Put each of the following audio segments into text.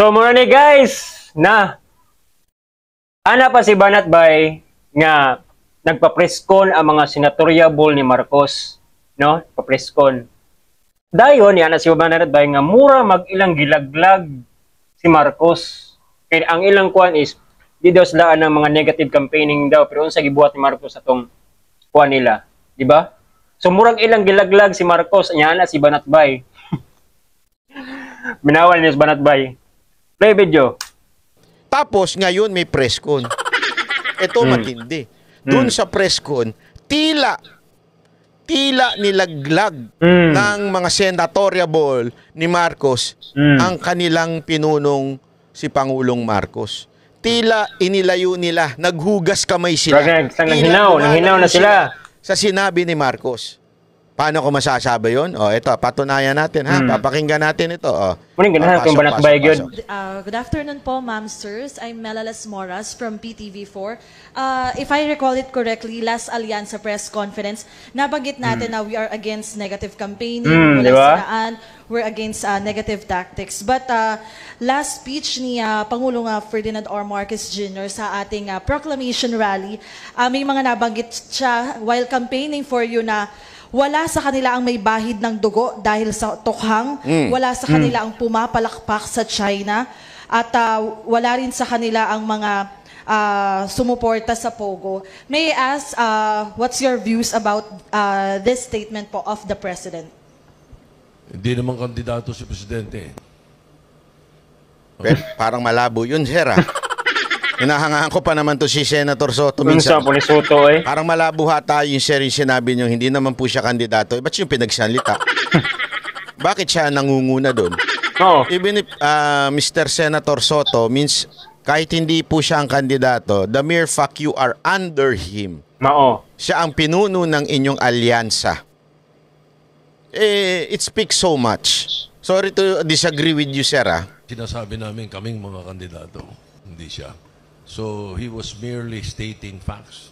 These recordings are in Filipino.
So muna ni guys na ana pa si Banat Bay nga nagpa-preskon ang mga senatoriable ni Marcos, no? Pa-preskon. Dayon yan si Banat Bay nga mura mag-ilang gilaglag si Marcos. Kaya ang ilang kuan is di daw sila ng mga negative campaigning daw pero unsa gibuhat ni Marcos atong kuan nila, di ba? So murag ilang gilaglag si Marcos nya na si Banat Bay. Binawan ni si Banat Bay. Play video. Tapos ngayon may presscon. Ito matindi. Doon sa presscon, tila nilaglag ng mga senatoriable ni Marcos ang kanilang pinunong si Pangulong Marcos. Tila inilayo nila, naghugas kamay sila. Nanghinaw na sila sa sinabi ni Marcos. Paano ko masasabi yun? O, ito, patunayan natin, ha? Papakinggan natin ito. O. Good afternoon po, ma'am, sirs. I'm Melalas Moras from PTV4. If I recall it correctly, last Alianza press conference, nabanggit natin na we are against negative campaigning, siraan, we're against negative tactics. But last speech ni Pangulong Ferdinand R. Marcos Jr. sa ating proclamation rally, may mga nabanggit siya while campaigning for you na wala sa kanila ang may bahid ng dugo dahil sa tukhang, wala sa kanila ang pumapalakpak sa China, at wala rin sa kanila ang mga sumuporta sa Pogo. May I ask, what's your views about this statement po of the President? Hindi naman kandidato si Presidente. Well, parang malabo yun, sir. Hinahangaan ko pa naman to si Senator Soto minsan. Parang malabo hata yung sir yung sinabi nyo, hindi naman po siya kandidato. Ba't yung pinagsalita? Bakit siya nangunguna doon? Even if Mr. Senator Soto means kahit hindi po siya ang kandidato, the mere fact you are under him. Siya ang pinuno ng inyong alyansa. It speaks so much. Sorry to disagree with you, sir. Sinasabi namin kaming mga kandidato, hindi siya. So he was merely stating facts,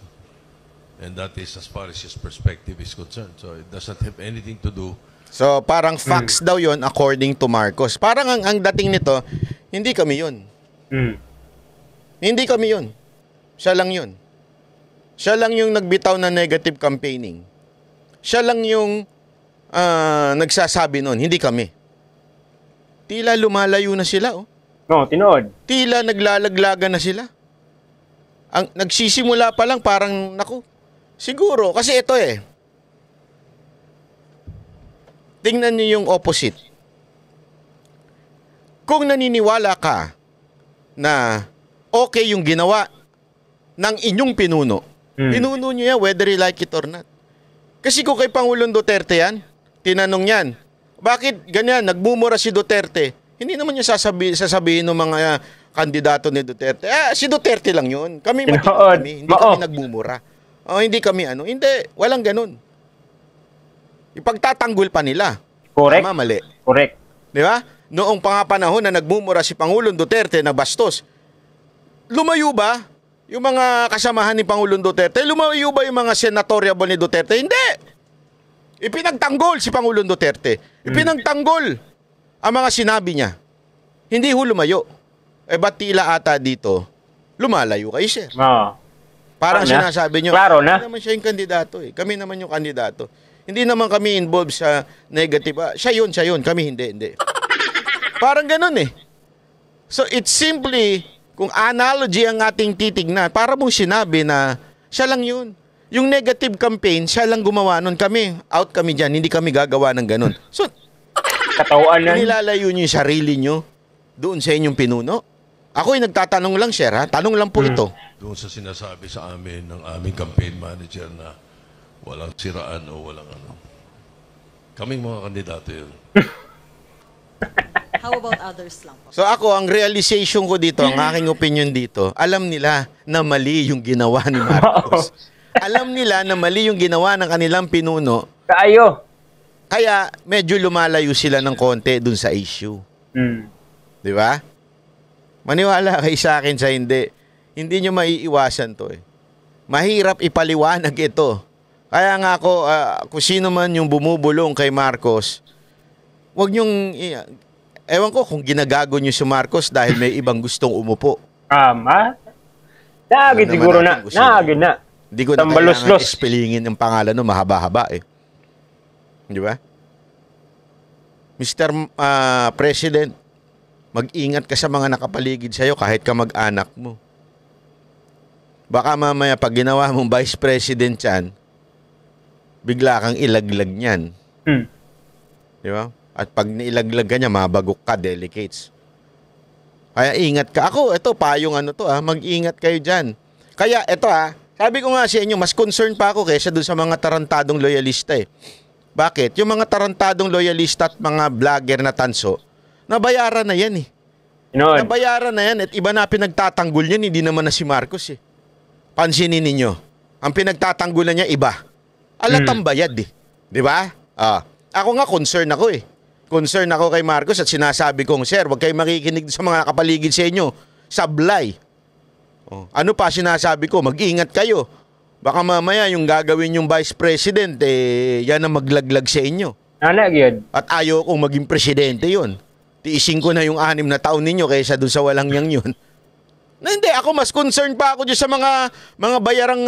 and that is as far as his perspective is concerned. So it doesn't have anything to do. So parang facts daw yon according to Marcos. Parang ang dating nito, hindi kami yun. Hindi kami yun. Siya lang yun. Siya lang yung nagbitaw na negative campaigning. Siya lang yung nagsasabi nun, hindi kami. Tila lumalayo na sila, oh. Tinood. Tila naglalaglagan na sila. Ang nagsisimula pa lang parang naku. Siguro kasi ito tingnan niyo yung opposite. Kung naniniwala ka na okay yung ginawa ng inyong pinuno, pinuno niyo yan whether you like it or not. Kasi kung kay Pangulong Duterte yan, tinanong yan, bakit ganyan, nagmumura si Duterte? Hindi naman niya sasabihin ng mga kandidato ni Duterte. Si Duterte lang yun. Kami hindi kami nagmumura. Hindi kami hindi, walang ganun. Ipagtatanggol pa nila. Correct. Tama, mali. Correct. Di ba? Noong panahon na nagmumura si Pangulong Duterte na bastos, lumayo ba yung mga kasamahan ni Pangulong Duterte? Lumayo ba yung mga senatoriable ni Duterte? Hindi. Ipinagtanggol si Pangulong Duterte. Ipinagtanggol ang mga sinabi niya. Hindi lumayo. Ba't tila ata dito, lumalayo kayo, sir? Parang sinasabi niyo, klaro na. Hindi naman siya yung kandidato. Kami naman yung kandidato. Hindi naman kami involved sa negative. Siya yun. Kami hindi. Parang ganun So it's simply, kung analogy ang ating titignan, para mong sinabi na siya lang yun. Yung negative campaign, siya lang gumawa nun. Out kami dyan. Hindi kami gagawa ng ganun. So, katauan na. Nilalayo niyo yung sarili niyo doon sa inyong pinuno. Ako'y nagtatanong lang, sir, ha? Tanong lang po ito. Doon sa sinasabi sa amin ng aming campaign manager na walang siraan o walang Kaming mga kandidato yun. How about others lang po? So ako, ang realization ko dito, ang aking opinion dito, alam nila na mali yung ginawa ni Marcos. Alam nila na mali yung ginawa ng kanilang pinuno. Kaya medyo lumalayo sila ng konti dun sa issue. Di ba? Maniwala kayo sa akin sa hindi. Hindi nyo maiiwasan to Mahirap ipaliwanag ito. Kaya nga ako, kung sino man yung bumubulong kay Marcos, wag nyong Ewan ko kung ginagago nyo si Marcos dahil may ibang gustong umupo. Naagid Alam siguro naman na. natin kung sino. Naagid na. Hindi ko na Tambalos-los. kailangan spellingin yung pangalan no, mahaba-haba eh. Di ba? Mr. President, mag-ingat ka sa mga nakapaligid sa'yo kahit ka mag-anak mo. Baka mamaya pag ginawa mong Vice President yan, bigla kang ilaglag niyan. Di ba? At pag nailaglag ka niya, mabagok ka, delicates. Kaya ingat ka. Ako, ito, payong ano to mag-ingat kayo dyan. Kaya, ito sabi ko nga sa inyo, mas concerned pa ako kaysa dun sa mga tarantadong loyalista eh. Bakit? Yung mga tarantadong loyalista at mga vlogger na tanso, nabayaran na yan eh. Yun. Nabayaran na yan at iba na pinagtatanggol yan, hindi naman na si Marcos eh. Pansinin ninyo, ang pinagtatanggulan niya iba. Alatang bayad eh. Di ba? Ako nga concern ako eh. Concern ako kay Marcos at sinasabi kong, sir, huwag kayo makikinig sa mga nakapaligid sa inyo. Sablay. Ano pa sinasabi ko? Mag-ingat kayo. Baka mamaya yung gagawin yung Vice President, yan ang maglaglag sa inyo. Nagyod. At ayaw kong maging presidente yun. Tiisin ko na yung 6 na taon ninyo kaysa doon sa walang yang yun. Na hindi, ako mas concerned pa ako dyan sa mga bayarang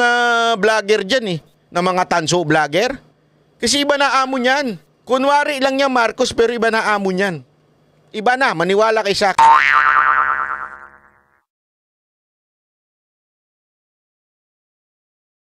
vlogger dyan eh. Na mga tanso vlogger. Kasi iba na amo niyan. Kunwari lang niya Marcos pero iba na amo niyan. Iba na, maniwala kay Sak.